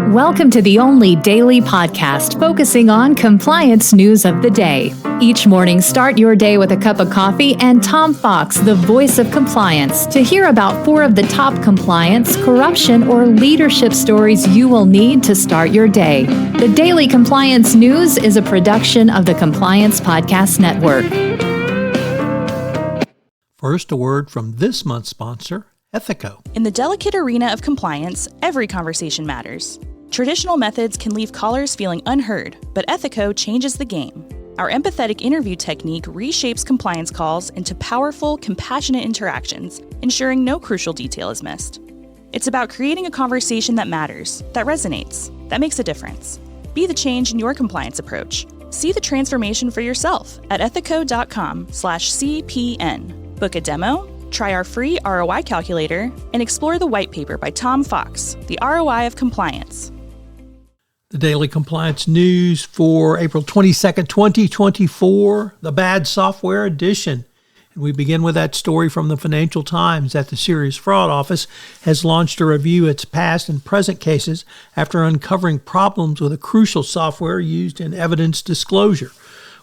Welcome to the only daily podcast focusing on compliance news of the day. Each morning, start your day with a cup of coffee and Tom Fox, the voice of compliance, to hear about 4 of the top compliance, corruption, or leadership stories you will need to start your day. The Daily Compliance News is a production of the Compliance Podcast Network. First, a word from this month's sponsor, Ethico. In the delicate arena of compliance, every conversation matters. Traditional methods can leave callers feeling unheard, but Ethico changes the game. Our empathetic interview technique reshapes compliance calls into powerful, compassionate interactions, ensuring no crucial detail is missed. It's about creating a conversation that matters, that resonates, that makes a difference. Be the change in your compliance approach. See the transformation for yourself at ethico.com/CPN. Book a demo, try our free ROI calculator, and explore the white paper by Tom Fox, The ROI of Compliance. The Daily Compliance News for April 22nd, 2024, the Bad Software Edition. And we begin with that story from the Financial Times that the Serious Fraud Office has launched a review of its past and present cases after uncovering problems with a crucial software used in evidence disclosure,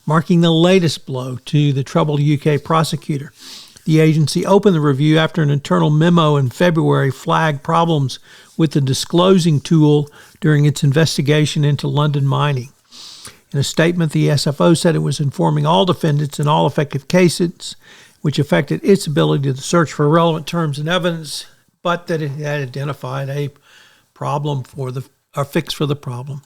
marking the latest blow to the troubled UK prosecutor. The agency opened the review after an internal memo in February flagged problems with the disclosing tool during its investigation into London mining. In a statement, the SFO said it was informing all defendants in all affected cases, which affected its ability to search for relevant terms and evidence, but that it had identified a problem a fix for the problem.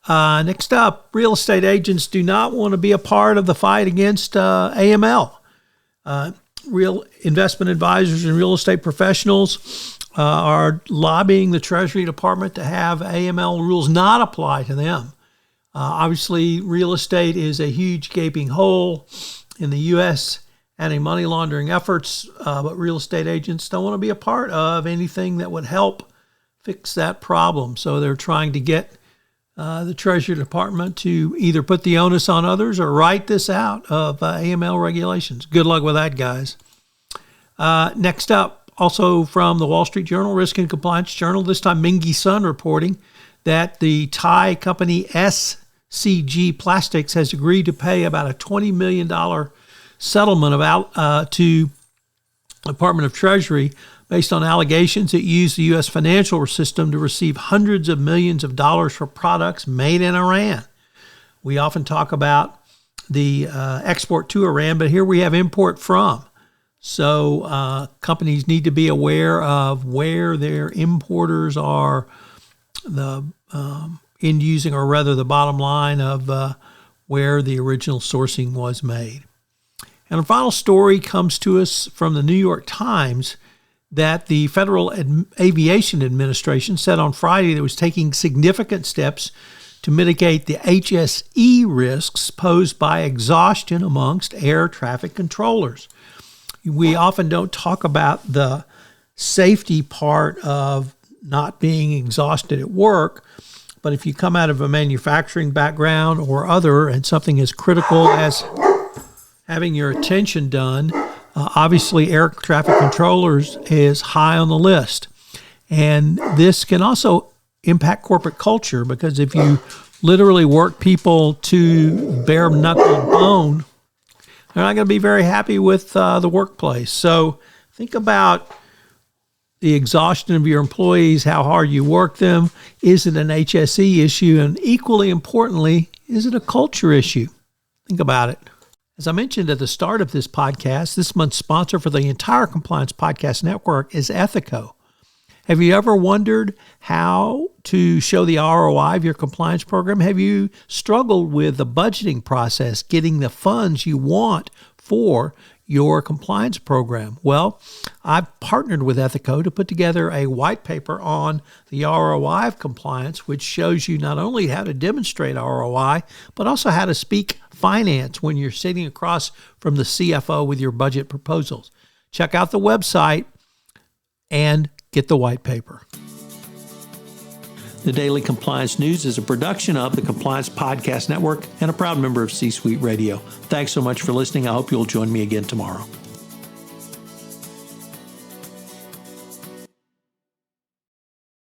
Next up, real estate agents do not want to be a part of the fight against AML. Real investment advisors and real estate professionals are lobbying the Treasury Department to have AML rules not apply to them. Obviously, real estate is a huge gaping hole in the U.S. anti-money laundering efforts, but real estate agents don't want to be a part of anything that would help fix that problem. So they're trying to get the Treasury Department to either put the onus on others or write this out of AML regulations. Good luck with that, guys. Next up, also from the Wall Street Journal, Risk and Compliance Journal, this time Mingy Sun reporting that the Thai company SCG Plastics has agreed to pay about a $20 million settlement to the Department of Treasury based on allegations it used the U.S. financial system to receive hundreds of millions of dollars for products made in Iran. We often talk about the export to Iran, but here we have import from. So companies need to be aware of where their importers are, the end using, or rather the bottom line of where the original sourcing was made. And our final story comes to us from the New York Times that the Federal Aviation Administration said on Friday that it was taking significant steps to mitigate the HSE risks posed by exhaustion amongst air traffic controllers. We often don't talk about the safety part of not being exhausted at work, but if you come out of a manufacturing background or other and something as critical as having your attention done, obviously air traffic controllers is high on the list. And this can also impact corporate culture because if you literally work people to bare knuckle bone, they're not going to be very happy with the workplace. So think about the exhaustion of your employees, how hard you work them. Is it an HSE issue? And equally importantly, is it a culture issue? Think about it. As I mentioned at the start of this podcast, this month's sponsor for the entire Compliance Podcast Network is Ethico. Have you ever wondered how to show the ROI of your compliance program? Have you struggled with the budgeting process, getting the funds you want for your compliance program? Well, I've partnered with Ethico to put together a white paper on the ROI of compliance, which shows you not only how to demonstrate ROI, but also how to speak finance when you're sitting across from the CFO with your budget proposals. Check out the website and get the white paper. The Daily Compliance News is a production of the Compliance Podcast Network and a proud member of C-Suite Radio. Thanks so much for listening. I hope you'll join me again tomorrow.